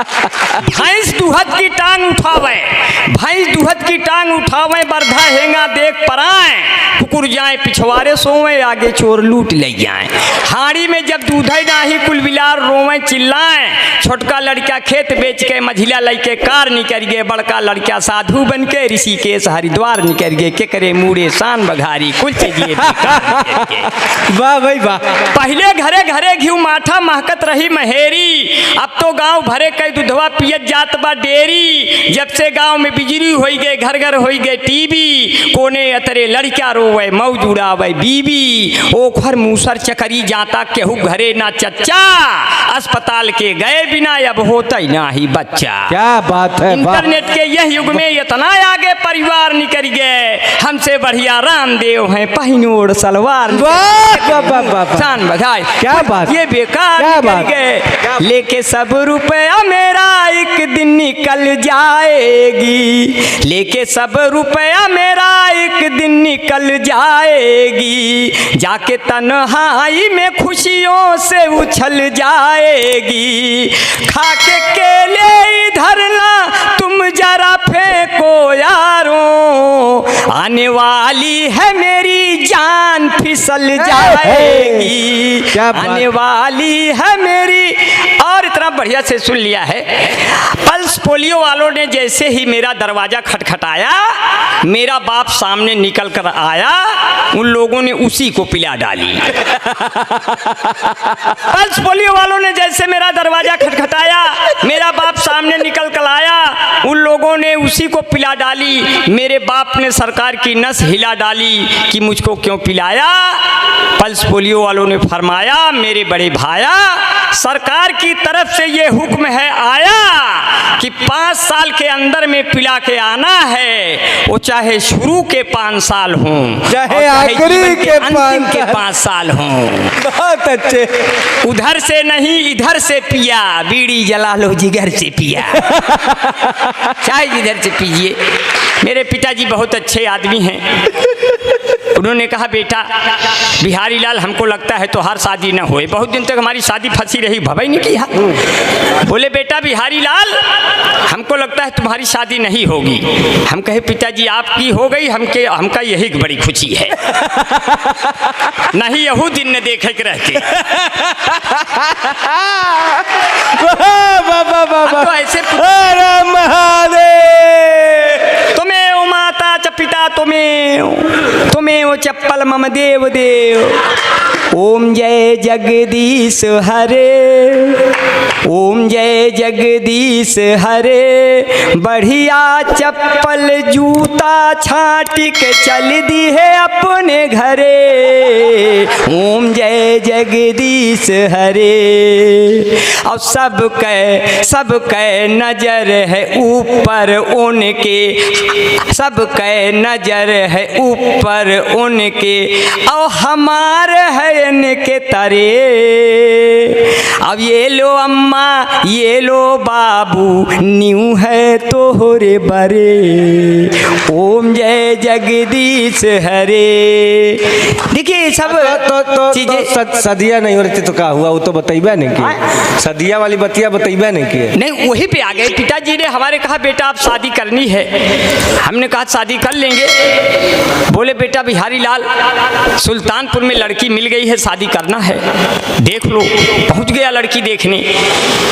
भैंस दूहत की टांग उठावे, भैंस दूहत की टांग उठावे, बरधा हेंगा देख पराए, कुकुर जाए पिछवाड़े सोवे, आगे चोर लूट ले जाए। हाड़ी में जब दूधई नाही कुल बिलार रोवे चिल्लाए, छोटका लड़का खेत बेच के मझिला लइके कार निकल गए, बड़का लड़का साधु बन के ऋषिकेश हरिद्वार निकल गए, के करे मूड़े शान बघारी कुल चीजिए। वाह भाई वाह। पहले घरे घरे घी माठा महकत रही महेरी, अब तो गांव भरे कई दूधवा पियत जात बा डेरी। जब से गांव में बिजली हो गए, घर घर हो गए टीवी, कोने अतरे लड़का रोवे मौज उड़ावे बीबी, ओखर मूसर चकरी जाता केहू घरे ना चच्चा, अस्पताल के गए बिना अब होता ही ना ही बच्चा। क्या बात है। इंटरनेट के यह युग में इतना आगे परिवार निकल गए, हमसे बढ़िया रामदेव हैं पहिनोड़ सलवार। शान बघाई क्या बात, ये बेकार निकल गए, लेके सब रुपया मेरा एक दिन निकल जाएगी, लेके सब रुपया मेरा एक दिन निकल जाएगी, जाके तन्हाई में खुशियों से उछल जाएगी, खाके केले इधर ना तुम जरा फेंको यारों, आने वाली है मेरी जान फिसल जाएगी, आने वाली है मेरी। और इतना बढ़िया से सुन लिया है, पल्स पोलियो वालों ने जैसे ही मेरा दरवाजा खटखटाया, मेरा बाप सामने निकल कर आया, उन लोगों ने उसी को पिला डाली। पल्स पोलियो वालों ने जैसे मेरा दरवाजा खटखटाया, मेरा बाप सामने निकल कर आया, उन लोगों ने उसी को पिला डाली। मेरे बाप ने सरकार की नस हिला डाली कि मुझको क्यों पिलाया। पल्स पोलियो वालों ने फरमाया, मेरे बड़े भाया, सरकार की तरफ से ये हुक्म है आया कि 5 साल के अंदर में पिला के आना है, वो चाहे शुरू के 5 साल हों, चाहे आखिरी के अंतिम के 5 साल हों। बहुत अच्छे। उधर से नहीं इधर से पिया, बीड़ी जला लो जिगर से पिया, चाहे जिधर से पीजिए। मेरे पिताजी बहुत अच्छे आदमी हैं, उन्होंने कहा बेटा बिहारी लाल, हमको लगता है तोहार शादी न होए, बहुत दिन तक हमारी शादी फंसी रही, भवाई नहीं किया। बोले बेटा बिहारी लाल, हमको लगता है तुम्हारी शादी नहीं होगी। हम कहे पिताजी आपकी हो गई, हमका यही बड़ी खुशी है, नहीं यहू दिन न देखे के रहते। तो ऐसे तुम्हें ओ माता च पिता तुम्हें ओ चप्पल मम देव देव। ओम जय जगदीश हरे, ओम जय जगदीश हरे, बढ़िया चप्पल जूता छाटी के चल दी है अपने घरे। ओम जय जगदीश हरे। और सबके नजर है ऊपर उनके, सबके नजर है ऊपर उनके, और हमारे है इनके तरे। अब ये लो अम्मा ये लो बाबू, न्यू है तोहरे बरे। ओम जय जगदीश हरे। देखिए सब तो सदिया नहीं हो रही तो क्या हुआ, वो तो बताइबा नहीं कि सदिया वाली बतिया बताइबा नहीं कि नहीं, वही पे आ गए। पिताजी ने हमारे कहा बेटा आप शादी करनी है, हमने कहा शादी कर लेंगे। बोले बेटा बिहारी लाल, सुल्तानपुर में लड़की मिल गई है, शादी करना है, देख लो। पहुंच गया लड़की देखने,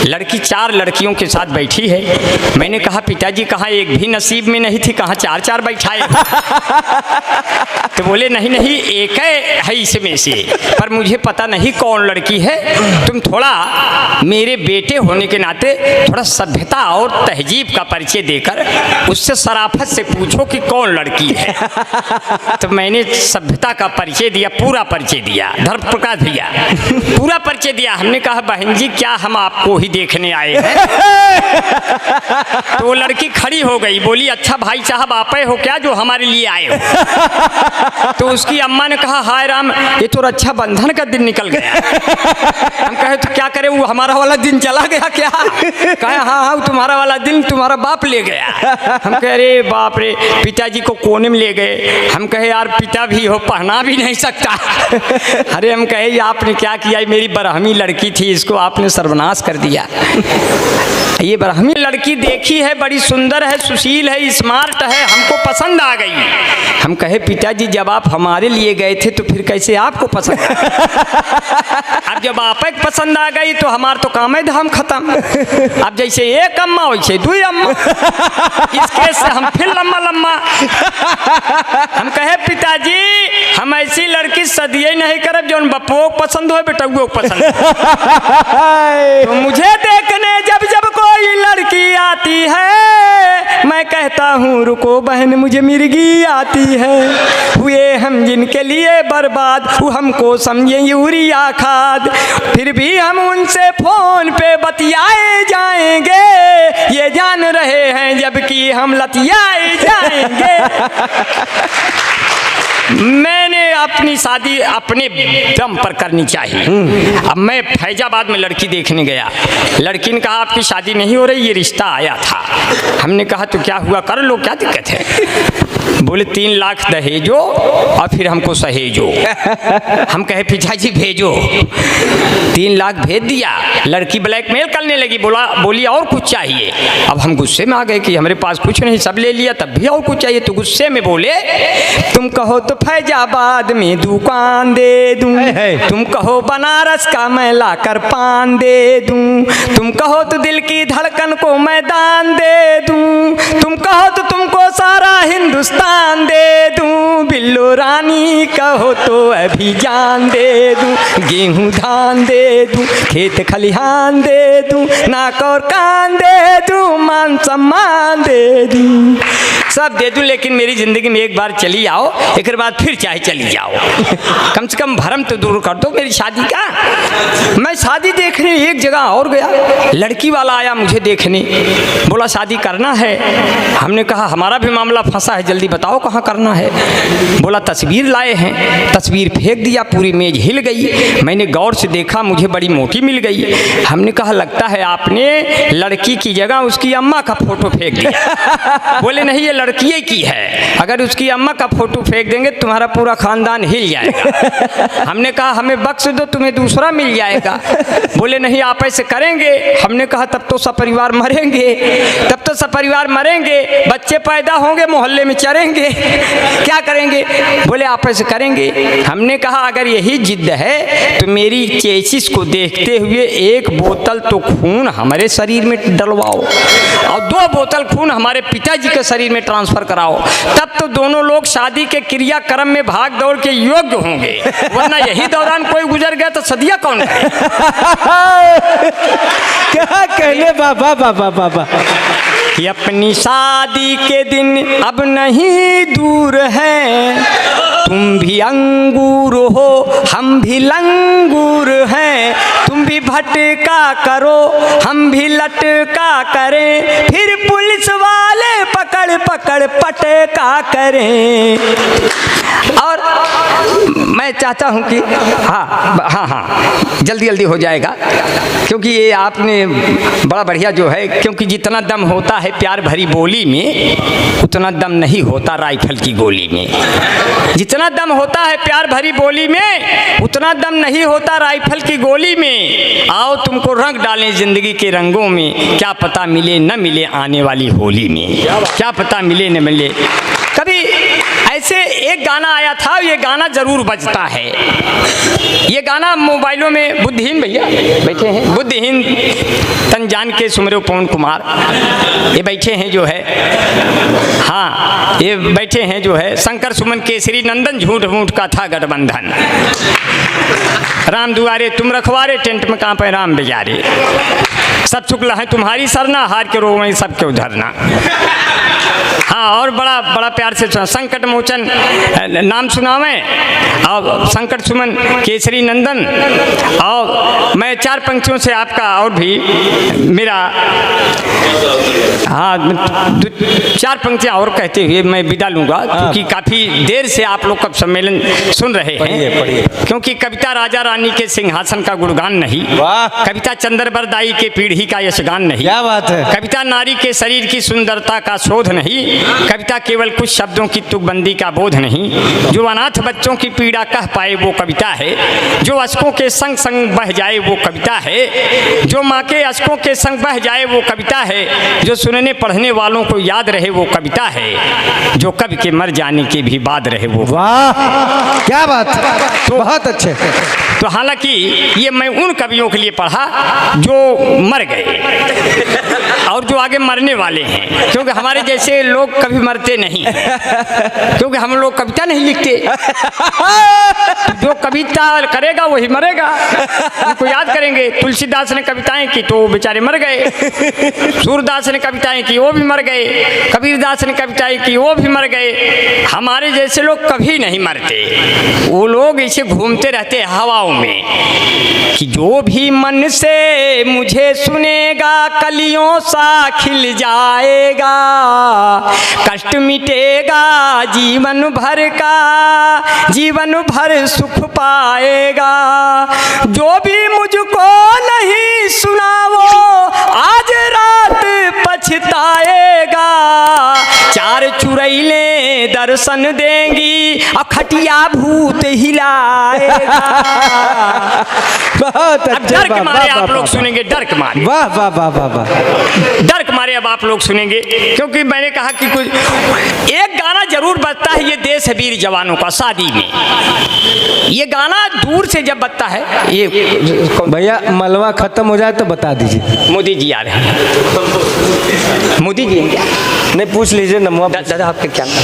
लड़की 4 लड़कियों के साथ बैठी है। मैंने कहा पिताजी कहाँ एक भी नसीब में नहीं थी, कहाँ 4-4 बैठाए। तो बोले नहीं नहीं एक है इसमें से, पर मुझे पता नहीं कौन लड़की है, तुम थोड़ा मेरे बेटे होने के नाते थोड़ा सभ्यता और तहजीब का परिचय देकर उससे शराफत से पूछो कि कौन लड़की है। तो मैंने सभ्यता का परिचय दिया, पूरा परिचय दिया, धर्म प्रकाश भैया पूरा परिचय दिया। हमने कहा बहन जी क्या हम आपको ही देखने आए हैं। तो वो लड़की खड़ी हो गई, बोली अच्छा भाई साहब आप हो क्या जो हमारे लिए आए हो। तो उसकी अम्मा ने कहा हाय राम, ये तो रक्षा बंधन का दिन निकल गया। हम कहे तो क्या करें, वो हमारा वाला दिन चला गया क्या? कहे हाँ हाँ तुम्हारा वाला दिन तुम्हारा बाप ले गया। हम कह अरे बाप रे, पिताजी को कोने में ले गए। हम कहे यार पिता भी हो पहना भी नहीं सकता। अरे हम कहे आपने क्या किया, मेरी बरहमी लड़की थी, इसको आपने सर्वनाश कर दिया। ये ब्राह्मणी लड़की देखी है, बड़ी सुंदर है, सुशील है, स्मार्ट है, हमको पसंद आ गई। हम कहे पिताजी जब आप हमारे लिए गए थे तो फिर कैसे आपको पसंद अब जब आप एक पसंद आ गई तो हमार तो काम है धाम खत्म। अब जैसे एक अम्मा वैसे दो अम्मा, इस केस से हम फिर लम्मा लम्मा। हम कहे पिताजी हम ऐसी लड़की सदिये नहीं करब जो बप्पो पसंद हो बेटुओ पसंद तो मुझे देखने जब जब कोई लड़की आती है मैं कहता हूँ रुको बहन मुझे मिर्गी आती है। हुए हम जिनके लिए बर्बाद वो हमको समझे यूरिया खाद, फिर भी हम उनसे फोन पे बतियाए जाएंगे, ये जान रहे हैं जबकि हम लतियाए जाएंगे। मैंने अपनी शादी अपने दम पर करनी चाहिए। अब मैं फैजाबाद में लड़की देखने गया, लड़की ने कहा आपकी शादी नहीं हो रही, ये रिश्ता आया था। हमने कहा तो क्या हुआ, कर लो, क्या दिक्कत है। बोले 3 लाख दहेजो और फिर हमको सहेजो। हम कहे पिताजी भेजो, 3 लाख भेज दिया। लड़की ब्लैकमेल करने लगी, बोली और कुछ चाहिए। अब हम गुस्से में आ गए कि हमारे पास कुछ नहीं, सब ले लिया, तब भी और कुछ चाहिए। तो गुस्से में बोले तुम कहो तो फैजाबाद में दुकान दे दूं, तुम कहो बनारस का मैं लाकर पान दे दूं, तुम कहो तो दिल की धड़कन को मैदान दे दूं, तुम कहो तो तुमको सारा हिंदुस्तान दे दूं, बिल्लो रानी कहो तो अभी जान दे दूं, गेहूं धान दे दूं, खेत खलिहान दे दूं, नाक और कान दे दूं, मान सम्मान दे दूं, सब दे दूं, लेकिन मेरी जिंदगी में एक बार चली आओ, एक बाद फिर चाहे चली जाओ, कम से कम भरम तो दूर कर दो मेरी शादी का। मैं शादी देखने एक जगह और गया, लड़की वाला आया मुझे देखने, बोला शादी करना है। हमने कहा हमारा भी मामला फंसा है, जल्दी बताओ कहाँ करना है। बोला तस्वीर लाए हैं, तस्वीर फेंक दिया, पूरी मेज हिल गई। मैंने गौर से देखा, मुझे बड़ी मोटी मिल गई। हमने कहा लगता है आपने लड़की की जगह उसकी अम्मा का फोटो फेंक दिया। बोले नहीं ये लड़की की है, अगर उसकी अम्मा का फोटो फेंक देंगे तुम्हारा पूरा खानदान हिल जाएगा। हमने कहा हमें बख्श दो, तुम्हें दूसरा मिल जाएगा। बोले नहीं आप ऐसे करेंगे। हमने कहा तब तो सपरिवार मरेंगे, तब तो सपरिवार मरेंगे, बच्चे पैदा होंगे मोहल्ले में चरेंगे, क्या करेंगे। बोले आप ऐसे करेंगे। हमने कहा अगर यही जिद है तो मेरी चेसिस को देखते हुए 1 बोतल तो खून हमारे शरीर में डलवाओ और 2 बोतल खून हमारे पिताजी के शरीर में ट्रांसफर कराओ, तब तो दोनों लोग शादी के क्रियाक्रम में भाग दौड़ के योग्य होंगे, वरना यही दौरान कोई गुजर गया तो सदिया कौन है। क्या कहने बाबा बाबा बाबा कि अपनी शादी के दिन अब नहीं दूर है, तुम भी अंगूर हो हम भी लंगूर हैं, तुम भी भटका करो हम भी लटका करें, फिर पुलिस वाले पकड़ पकड़ पटका करें। और मैं चाहता हूं कि हाँ जल्दी जल्दी हो जाएगा, क्योंकि ये आपने बड़ा बढ़िया जो है, क्योंकि जितना दम होता है प्यार भरी बोली में उतना दम नहीं होता राइफल की गोली में, जितना दम होता है प्यार भरी बोली में उतना दम नहीं होता राइफल की गोली में। आओ तुमको रंग डालें जिंदगी के रंगों में, क्या पता मिले न मिले आने वाली होली में, क्या पता मिले न मिले। कभी ऐसे एक गाना आया था, ये गाना जरूर बजता है, ये गाना मोबाइलों में बुद्धिहीन भैया बैठे हैं, बुद्धिहीन तन जान के सुमरो पवन कुमार ये बैठे हैं जो है, हाँ ये बैठे हैं जो है, शंकर सुमन केसरी नंदन झूठ मूठ का था गठबंधन, राम दुआरे तुम रखवारे टेंट में कांपे राम बेजारे, सब शुक्ल है तुम्हारी सरना हार के रो वहीं सबके उधरना। हाँ और बड़ा बड़ा प्यार से संकट मोचन नाम सुनावें और संकट सुमन केसरी नंदन। और मैं 4 पंक्तियों से आपका और भी मेरा हाँ 4 पंक्तियाँ और कहते हुए मैं विदा लूँगा, क्योंकि काफ़ी देर से आप लोग का सम्मेलन सुन रहे हैं। क्योंकि कविता राजा रानी के सिंहासन का गुणगान नहीं, कविता चंद्रबरदाई के पीढ़ी का यशगान नहीं, क्या बात है। कविता नारी के शरीर की सुंदरता का शोध नहीं, कविता केवल कुछ शब्दों की तुकबंदी का बोध नहीं, जो अनाथ बच्चों की पीड़ा कह पाए वो कविता है, जो अश्कों के संग संग बह जाए वो कविता है, जो माँ के अश्कों के संग बह जाए वो कविता है, जो सुनने पढ़ने वालों को याद रहे वो कविता है, जो कवि के मर जाने के भी बाद रहे वो। वाह क्या बात, तो बहुत अच्छे। तो हालांकि ये मैं उन कवियों के लिए पढ़ा जो मर गए और जो आगे मरने वाले हैं, क्योंकि हमारे जैसे लोग कभी मरते नहीं, क्योंकि हम लोग कविता नहीं लिखते। जो कविता करेगा वही मरेगा, उनको याद करेंगे। तुलसीदास ने कविताएं की तो वो बेचारे मर गए, सूरदास ने कविताएं की वो भी मर गए, कबीरदास ने कविताएं की वो भी मर गए। हमारे जैसे लोग कभी नहीं मरते, वो लोग ऐसे घूमते रहते हैं हवाओं में कि जो भी मन से मुझे सुनेगा कलियों सा खिल जाएगा, कष्ट मिटेगा जीवन भर का, जीवन भर सुख पाएगा। जो भी मुझको नहीं सुना वो आज रात पछताएगा, चार चुड़ैलें दर्शन देंगी और खटिया भूत हिलाएगा। बहुत अब डर के मारे आप लोग सुनेंगे, डर के मारे। वाह वाह वाह वाह वाह, डर के मारे अब आप लोग सुनेंगे, क्योंकि मैंने कहा कि कुछ एक गाना जरूर बजता है, ये देश है वीर जवानों का शादी में। ये गाना दूर से जब बजता है, ये भैया मलवा खत्म हो जाए तो बता दीजिए। मोदी जी आ रहे हैं, मोदी जी हैं क्या? नहीं पूछ लीजिए नमवा। दादा आपका क्या नाम?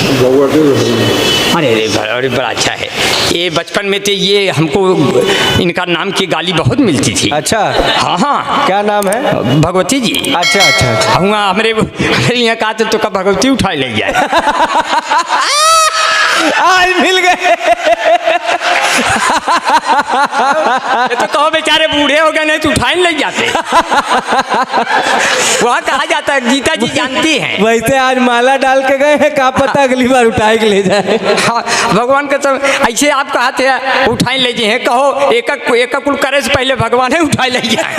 अरे अरे बड़ा अच्छा है। ये बचपन में तो ये हमको इनका नाम की गाली बहुत मिलती थी। अच्छा हाँ हाँ, क्या नाम है? भगवती जी। अच्छा अच्छा अच्छा, हुआ हमारे यहाँ कहा तो कब भगवती उठा ले गया। आज मिल गए। तो कहो बेचारे बूढ़े हो गए, नहीं तो उठाए ले जाते। वहाँ कहा जाता है, गीता जी जानती हैं। वैसे आज माला डाल के गए हैं, क्या पता अगली बार उठाए के ले जाए। हाँ, भगवान का सब ऐसे आप कहते हैं उठाए ले जाए, कहो एक कुल करे से पहले भगवान है उठाए ले जाए।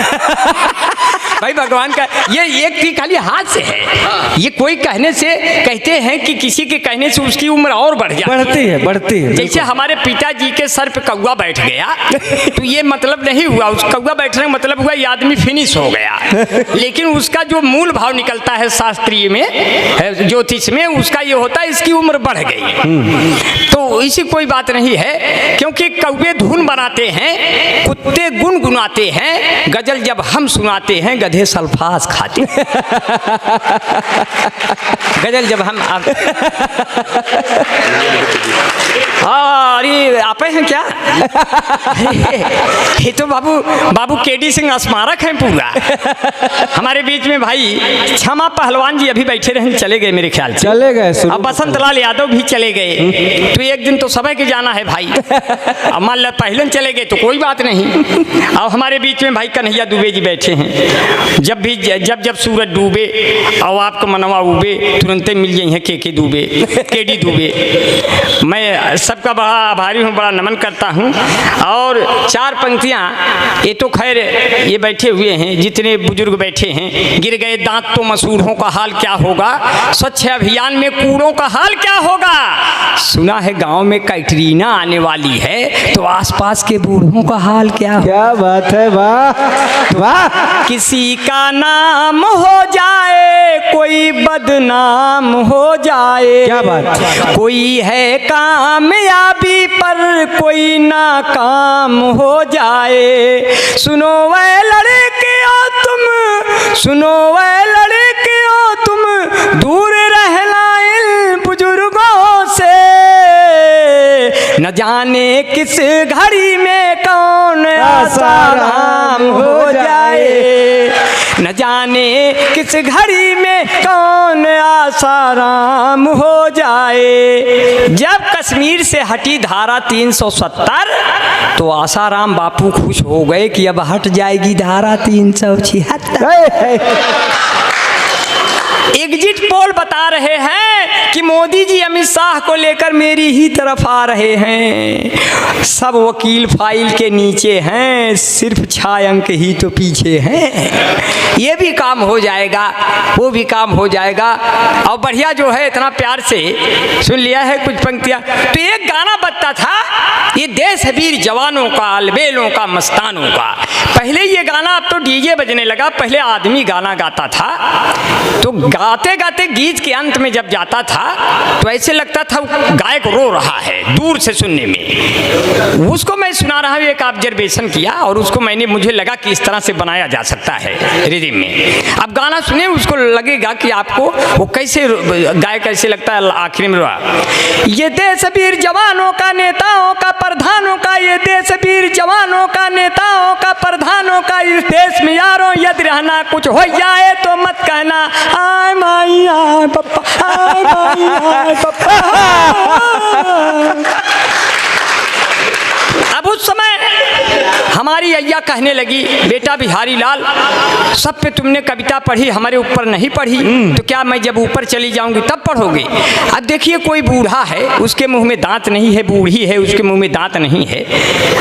भाई भगवान का ये एक भी खाली हाथ से है, ये कोई कहने से कहते हैं कि किसी के कहने से उसकी उम्र और बढ़ जाती है, बढ़ती है। जैसे हमारे पिताजी के सर पे कौवा बैठ गया तो ये मतलब नहीं हुआ उस कौवा बैठने का मतलब हुआ ये आदमी फिनिश हो गया, लेकिन उसका जो मूल भाव निकलता है शास्त्रीय में, ज्योतिष में, उसका ये होता है इसकी उम्र बढ़ गई। तो इसी कोई बात नहीं है, क्योंकि कौवे धुन बनाते हैं, कुत्ते गुनगुनाते हैं, गजल जब हम सुनाते हैं गधे सल्फास खाते। गजल जब हम अरे आप हैं क्या? ये तो बाबू केडी सिंह स्मारक है पूरा। हमारे बीच में भाई क्षमा पहलवान जी अभी बैठे रहे, चले गए मेरे ख्याल से, चले गए। अब बसंत लाल यादव भी चले गए। तो एक दिन तो सबे के जाना है भाई, अब मान लो पहले चले गए तो कोई बात नहीं। अब हमारे बीच में भाई कन्हैया दुबे जी बैठे हैं। जब सूरज डूबे और आपको मनवा उबे, तुरंत मिल जाए हैं के दुबे, केडी दुबे। मैं सबका बड़ा आभारी हूँ, बड़ा नमन करता हूँ। और चार पंक्तियाँ, ये तो खैर ये बैठे हुए हैं जितने बुजुर्ग बैठे हैं। गिर गए दांत तो मसूड़ों का हाल क्या होगा, स्वच्छ अभियान में कूड़ों का हाल क्या होगा, सुना है गांव में कैटरीना आने वाली है तो आसपास के बूढ़ों का हाल क्या होगा। क्या बात है, वाह वाह। किसी का नाम हो जाए, कोई बदनाम हो जाए, क्या बात। कोई है कामयाबी पर कोई नाकाम हो जाए। सुनो वह लड़कियों तुम, सुनो वह लड़कियों तुम, दूर रहना इन बुजुर्गों से। न जाने किस घड़ी में कौन आसाराम हो जाए, न जाने किस घड़ी में कौन आसाराम हो जाए। जब कश्मीर से हटी धारा 370 तो आसाराम बापू खुश हो गए कि अब हट जाएगी धारा 376। एग्जिट पोल बता रहे हैं कि कि मोदी जी अमित शाह को लेकर मेरी ही तरफ आ रहे हैं। सब वकील फाइल के नीचे हैं, सिर्फ छायांक ही तो पीछे हैं। ये भी काम हो जाएगा, वो भी काम हो जाएगा। और बढ़िया जो है इतना प्यार से सुन लिया है कुछ पंक्तियाँ। तो एक गाना बजता था, ये देश है वीर जवानों का, अलबेलों का, मस्तानों का। पहले ये गाना, अब तो डीजे बजने लगा, पहले आदमी गाना गाता था। तो गाते गाते गीत के अंत में जब जाता था तो ऐसे लगता था गायक रो रहा है दूर से सुनने में। उसको मैं सुना रहा हूँ, एक ऑब्जर्वेशन किया और उसको मुझे लगा कि इस तरह से बनाया जा सकता है रिदम में। अब गाना सुने, उसको लगेगा कि आपको वो कैसे गायक कैसे लगता है। आखिर में ये देश वीर जवानों का, नेताओं का, प्रधानों का, ये देश वीर जवानों का, नेताओं का, प्रधानों का, इस देश में यारों यदि रहना कुछ हो जाए तो मत कहना आय माई आय पप्पा, आय माई आय पप्पा। अब उस समय हमारी अय्या कहने लगी, बेटा बिहारी लाल, सब पे तुमने कविता पढ़ी, हमारे ऊपर नहीं पढ़ी, तो क्या मैं जब ऊपर चली जाऊंगी तब पढ़ोगे? अब देखिए कोई बूढ़ा है, उसके मुंह में दांत नहीं है, बूढ़ी है, उसके मुंह में दांत नहीं है।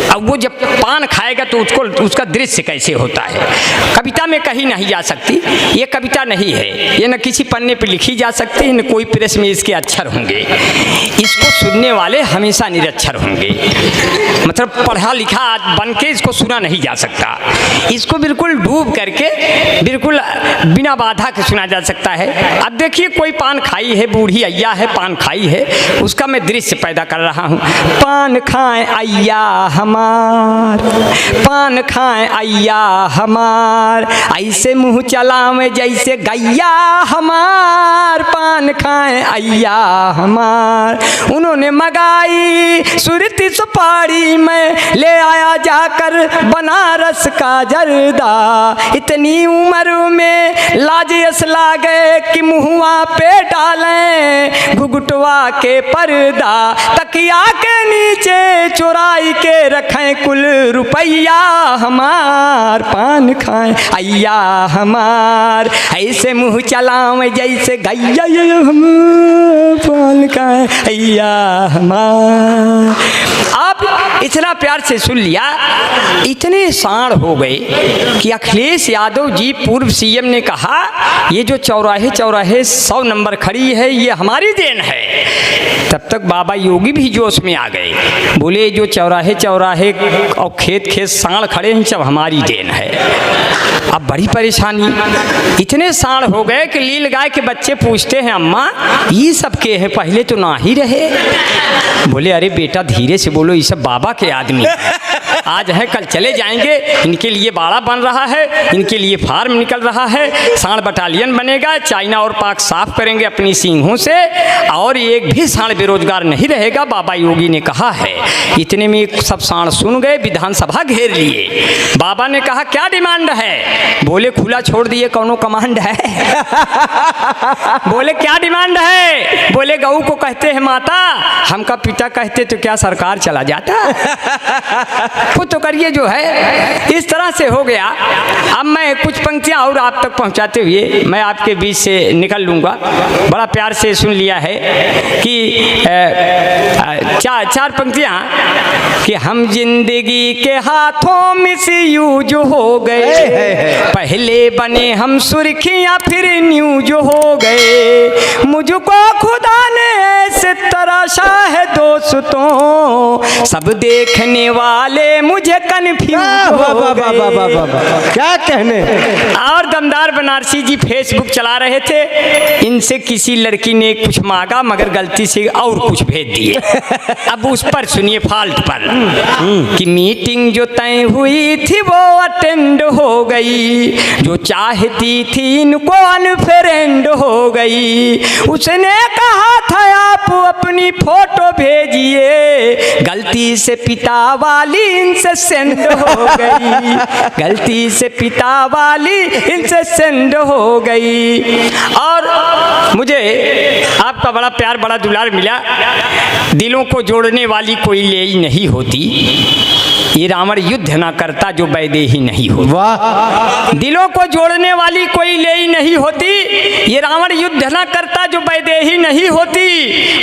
अब वो जब पान खाएगा तो उसका दृश्य कैसे होता है? कविता में कही नहीं जा सकती, ये कविता नहीं है, ये न किसी पन्ने पर लिखी जा सकती, न कोई प्रेस में इसके अक्षर होंगे। इसको सुनने वाले हमेशा निरक्षर होंगे, मतलब पढ़ा लिखा बन के इसको सुना नहीं जा सकता। इसको बिल्कुल डूब करके बिल्कुल बिना बाधा के सुना जा सकता है। अब देखिए कोई पान खाई है, बूढ़ी अय्या है, पान खाई है, उसका मैं दृश्य पैदा कर रहा हूँ। पान खाएं अय्या हमार, पान खाएं अय्या हमार, ऐसे मुँह चलावें जैसे गैया हमार, पान खाएं अय्या हमार। उन्होंने मगाई सुरती सुपारी में ले आया जाकर बनारस का जर्दा, इतनी उम्र में लाजियस लागे कि मुहुआ पे डालें घुघुटवा के पर्दा, तकिया के नीचे चुराई के रखें कुल रुपया हमार, पान खाएं अय्या हमार, ऐसे मुँह चलावें जैसे गैया हमार, पान खाएं अय्या हमार। आप इतना प्यार से सुन लिया, इतने साण हो गए कि अखिलेश यादव जी पूर्व सीएम ने कहा ये जो चौराहे चौराहे 100 नंबर खड़ी है ये हमारी देन है। तब तक बाबा योगी भी जोश में आ गए, बोले जो चौराहे चौराहे और खेत खेत साण खड़े हैं सब हमारी देन है। अब बड़ी परेशानी, इतने साण हो गए कि लील गाय के बच्चे पूछते हैं अम्मा ये सब के हैं, पहले तो ना ही रहे। बोले अरे बेटा धीरे से बोलो, ये सब बाबा के आदमी आज है कल चले जाएंगे, इनके लिए बाड़ा बन रहा है, इनके लिए फार्म निकल रहा है, सांड बटालियन बनेगा, चाइना और पाक साफ करेंगे अपनी सींगों से, और एक भी सांड बेरोजगार नहीं रहेगा, बाबा योगी ने कहा है। इतने में सब सांड सुन गए, विधानसभा घेर लिए। बाबा ने कहा क्या डिमांड है? बोले खुला छोड़ दिए, कौनो कमांड है? बोले क्या डिमांड है? बोले गऊ को कहते हैं माता, हमका पिता कहते तो क्या सरकार चला जाता? खुद तो करिए जो है। इस तरह से हो गया। अब मैं कुछ पंक्तियां और आप तक पहुंचाते हुए मैं आपके बीच से निकल लूँगा। बड़ा प्यार से सुन लिया है कि चार पंक्तियां कि हम जिंदगी के हाथों मिसयूज हो गए, पहले बने हम सुर्खियां फिर न्यूज हो गए, मुझको खुदा ने ऐसे तराशा है दोस्तों, सब देखने वाले मुझे कन्फ्यूज हो गए। क्या कहने। और दमदार बनारसी जी फेसबुक चला रहे थे, इनसे किसी लड़की ने कुछ मांगा मगर गलती से और कुछ भेज दिए। अब उस पर सुनिए फॉल्ट पर कि मीटिंग जो तय हुई थी वो अटेंड हो गई, जो चाहती थी इनको अनफ्रेंड हो गई, उसने कहा था आप अपनी फोटो भेजिए, गलती से पिता वाली इनसे सेंड हो गई, गलती से पिता वाली इनसे सेंड हो गई। और मुझे आपका बड़ा प्यार बड़ा दुलार मिला। दिलों को जोड़ने वाली कोई ले ही नहीं होती, ये रावण युद्ध ना करता जो वैदेही नहीं होती। वाह। दिलों को जोड़ने वाली कोई ले ही नहीं होती, ये रावण युद्ध न करता जो वैदेही नहीं होती,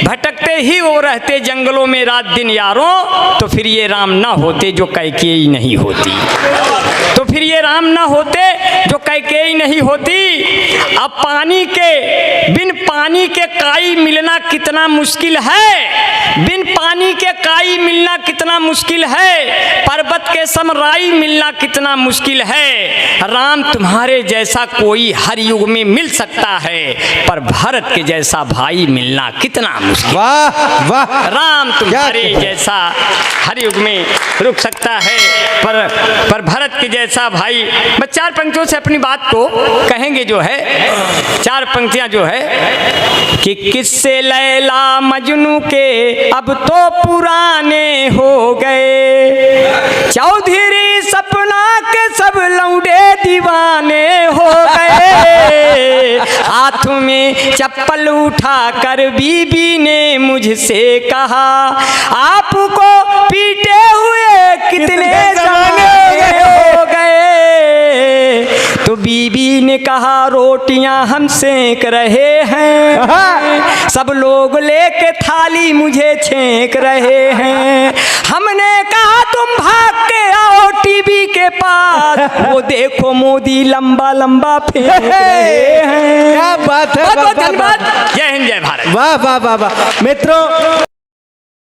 भटकते ही वो रहते जंगलों में रात दिन यारों, तो फिर ये राम ना होते जो कैकेयी नहीं होती, तो फिर ये राम ना होते जो कैकेयी नहीं होती। अब बिन पानी के काई मिलना कितना मुश्किल है, बिन पानी के काई मिलना कितना मुश्किल है, पर्वत के समराई मिलना कितना मुश्किल है। राम तुम्हारे जैसा कोई हर युग में मिल सकता है, पर भरत के जैसा भाई मिलना कितना मुश्किल। वाह वाह, राम तुम्हारे जैसा हर युग में रुक सकता है, पर भरत के जैसा भाई। बस 4 पंक्तियों से अपनी बात को कहेंगे जो है, 4 पंक्तियां जो है कि किस्से लैला मजनू के अब तो पुराने हो गए, चौधरी सपना के सब लौंडे दीवाने हो गए, हाथ में चप्पल उठा कर बीबी ने मुझसे कहा, आपको पीटे हुए कितने ज़माने हो गए, तो बीबी ने कहा रोटियां हम सेक रहे हैं, सब लोग लेके थाली मुझे छेक रहे हैं, हमने कहा तुम भाग के आओ टीवी के पास, वो देखो मोदी लंबा लंबा फेंक रहे हैं। क्या बात है, बहुत बहुत धन्यवाद। जय हिंद जय भारत। वाह वाह वाह वाह। मित्रों